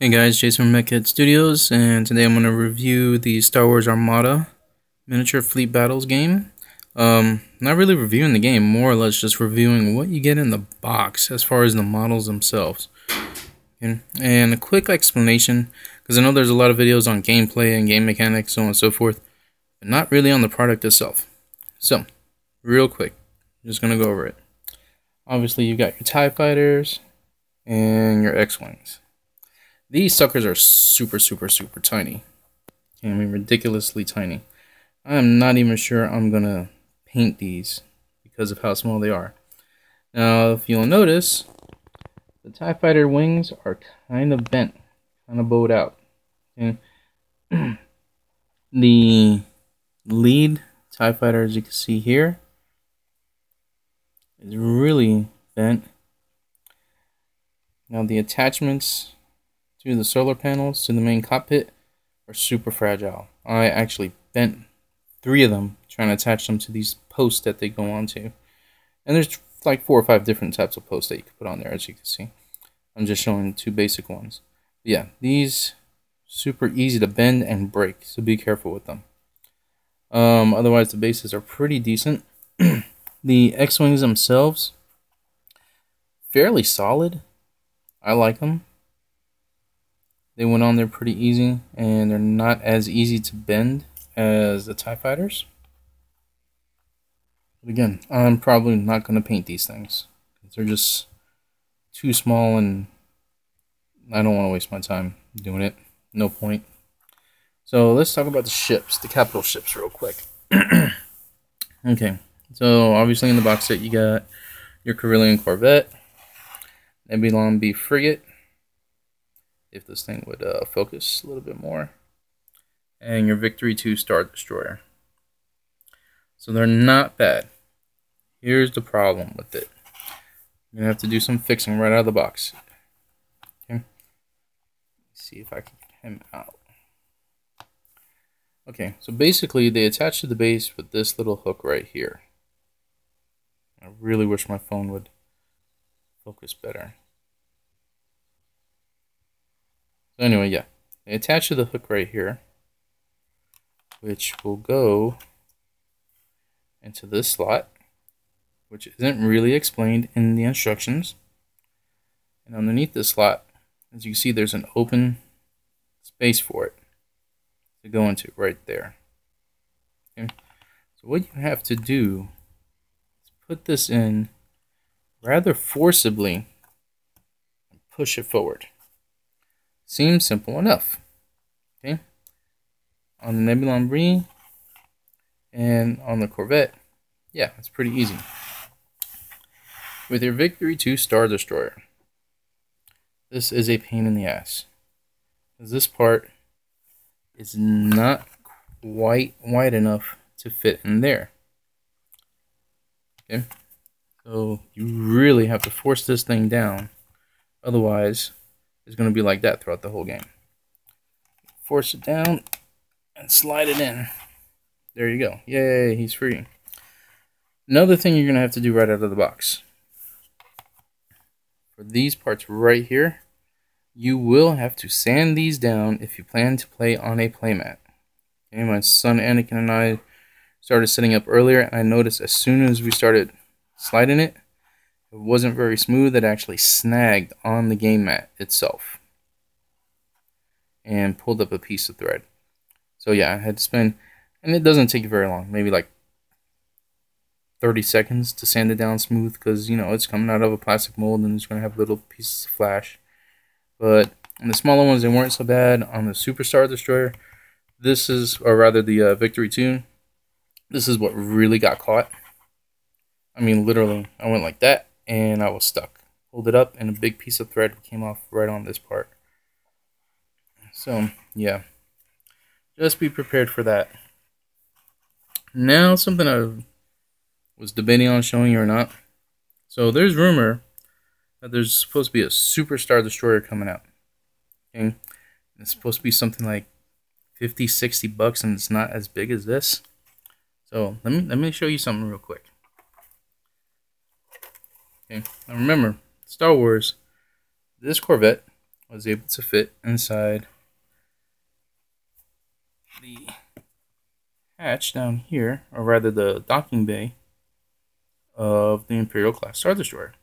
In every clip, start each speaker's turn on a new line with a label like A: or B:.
A: Hey guys, Jason from MechHead Studios, and today I'm going to review the Star Wars Armada Miniature Fleet Battles game. Not really reviewing the game, more or less just reviewing what you get in the box as far as the models themselves. And a quick explanation, because I know there's a lot of videos on gameplay and game mechanics, so on and so forth, but not really on the product itself. So, real quick, just going to go over it. Obviously, you've got your TIE Fighters and your X-Wings. These suckers are super tiny. I mean, ridiculously tiny. I'm not even sure I'm going to paint these because of how small they are. Now, if you'll notice, the TIE Fighter wings are kind of bent, kind of bowed out. Okay? The lead TIE Fighter, as you can see here, is really bent. Now, the attachments to the solar panels to the main cockpit are super fragile. I actually bent 3 of them trying to attach them to these posts that they go onto. And there's like 4 or 5 different types of posts that you can put on there, as you can see. I'm just showing 2 basic ones. But yeah, these super easy to bend and break, so be careful with them. Otherwise, the bases are pretty decent. The X-Wings themselves, fairly solid. I like them. They went on there pretty easy, and they're not as easy to bend as the TIE Fighters. But again, I'm probably not going to paint these things. They're just too small, and I don't want to waste my time doing it. No point. So let's talk about the ships, the capital ships, real quick. Okay, so obviously in the box set you got your Corellian Corvette, Nebulon B frigate, if this thing would focus a little bit more, and your Victory 2 Stardestroyer. So they're not bad. Here's the problem with it. You're going to have to do some fixing right out of the box. Okay. Let's see if I can get him out. Okay, so basically they attach to the base with this little hook right here. I really wish my phone would focus better. So anyway, yeah, they attach to the hook right here, which will go into this slot, which isn't really explained in the instructions. And underneath this slot, as you can see, there's an open space for it to go into right there. Okay. So what you have to do is put this in rather forcibly and push it forward. Seems simple enough. Okay. On the Nebulon B and on the Corvette, yeah, it's pretty easy. With your Victory 2 Stardestroyer, this is a pain in the ass, because this part is not quite wide enough to fit in there. Okay, so you really have to force this thing down, otherwise it's going to be like that throughout the whole game. Force it down and slide it in. There you go. Yay, he's free. Another thing you're going to have to do right out of the box, for these parts right here, you will have to sand these down if you plan to play on a playmat. Okay, my son Anakin and I started setting up earlier, and I noticed as soon as we started sliding it, it wasn't very smooth. It actually snagged on the game mat itself and pulled up a piece of thread. So yeah, I had to spend, and it doesn't take very long, maybe like 30 seconds to sand it down smooth, because you know it's coming out of a plastic mold and it's going to have little pieces of flash. But on the smaller ones, they weren't so bad. On the Super Stardestroyer, this is, or rather the Victory 2, this is what really got caught. I mean, literally, I went like that, and I was stuck. Pulled it up, and a big piece of thread came off right on this part. So, yeah. Just be prepared for that. Now, something I was debating on showing you or not. So, there's rumor that there's supposed to be a Super Stardestroyer coming out. Okay? And it's supposed to be something like $50-$60, and it's not as big as this. So, let me show you something real quick. Okay, now remember, Star Wars, this Corvette was able to fit inside the hatch down here, or rather the docking bay of the Imperial class Star Destroyer.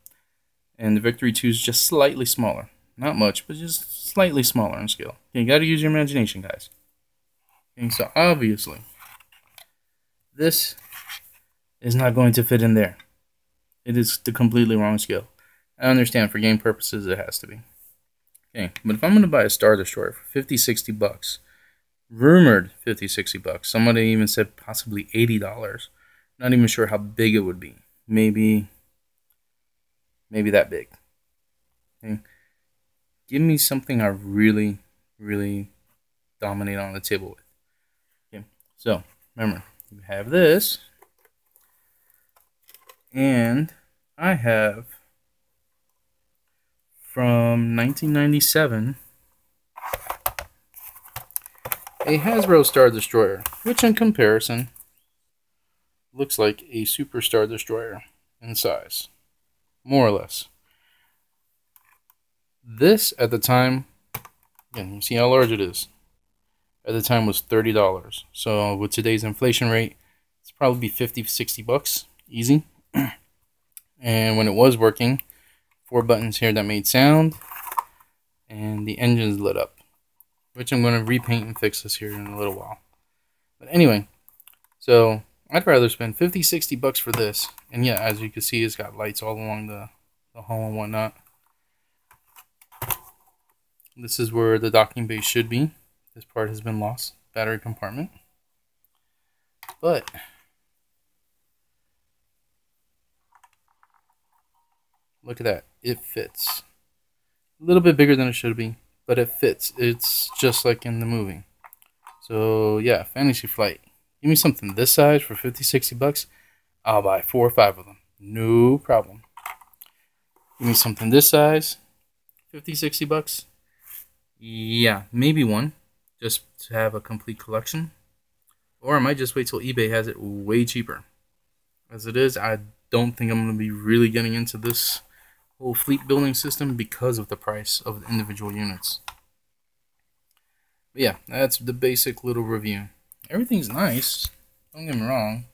A: And the Victory 2 is just slightly smaller. Not much, but just slightly smaller in scale. Okay, you gotta use your imagination, guys. Okay, so obviously, this is not going to fit in there. It is the completely wrong scale. I understand for game purposes it has to be. Okay, but if I'm going to buy a Star Destroyer for $50-$60, rumored $50-$60, somebody even said possibly $80, not even sure how big it would be. Maybe that big. Okay. Give me something I really dominate on the table with. Okay, so remember, you have this, and I have from 1997 a Hasbro Star Destroyer, which in comparison looks like a Super Star Destroyer in size, more or less. This at the time, again, you see how large it is. At the time was $30. So with today's inflation rate, it's probably be $50-$60 easy. And when it was working, 4 buttons here that made sound, and the engine's lit up, which I'm going to repaint and fix this here in a little while. But anyway, so I'd rather spend $50-$60 for this. And yeah, as you can see, it's got lights all along the hull and whatnot. This is where the docking bay should be. This part has been lost, battery compartment. But look at that, it fits. A little bit bigger than it should be, but it fits. It's just like in the movie. So yeah, Fantasy Flight. Give me something this size for $50-$60. I'll buy 4 or 5 of them. No problem. Give me something this size, $50-$60. Yeah, maybe one, just to have a complete collection. Or I might just wait till eBay has it way cheaper. As it is, I don't think I'm going to be really getting into this whole fleet building system because of the price of the individual units. But yeah, that's the basic little review. Everything's nice, don't get me wrong.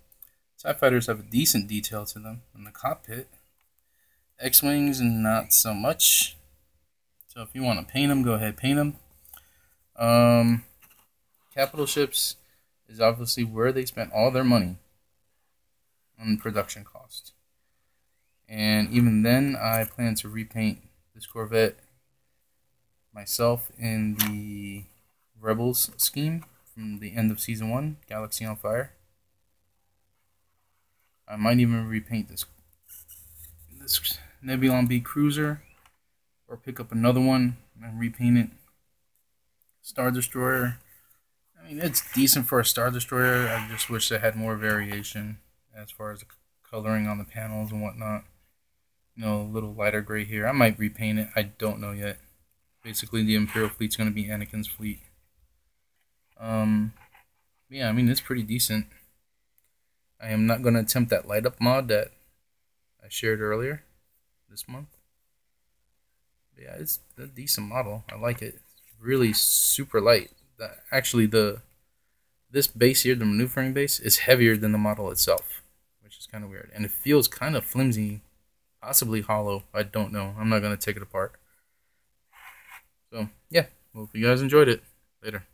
A: TIE fighters have a decent detail to them in the cockpit. X-Wings, not so much. So if you want to paint them, go ahead, paint them. Capital ships is obviously where they spent all their money on production cost. And even then, I plan to repaint this Corvette myself in the Rebels scheme from the end of Season 1, Galaxy on Fire. I might even repaint this Nebulon B Cruiser, or pick up another one and repaint it. Star Destroyer. I mean, it's decent for a Star Destroyer. I just wish it had more variation as far as the coloring on the panels and whatnot. You know, a little lighter gray here. I might repaint it. I don't know yet. Basically, the Imperial fleet's going to be Anakin's fleet. Yeah, I mean, it's pretty decent. I am not going to attempt that light up mod that I shared earlier this month. But yeah, it's a decent model. I like it. It's really super light. Actually, this base here, the maneuvering base, is heavier than the model itself, which is kind of weird. And it feels kind of flimsy, possibly hollow. I don't know. I'm not going to take it apart. So, yeah. Well, if you guys enjoyed it, later.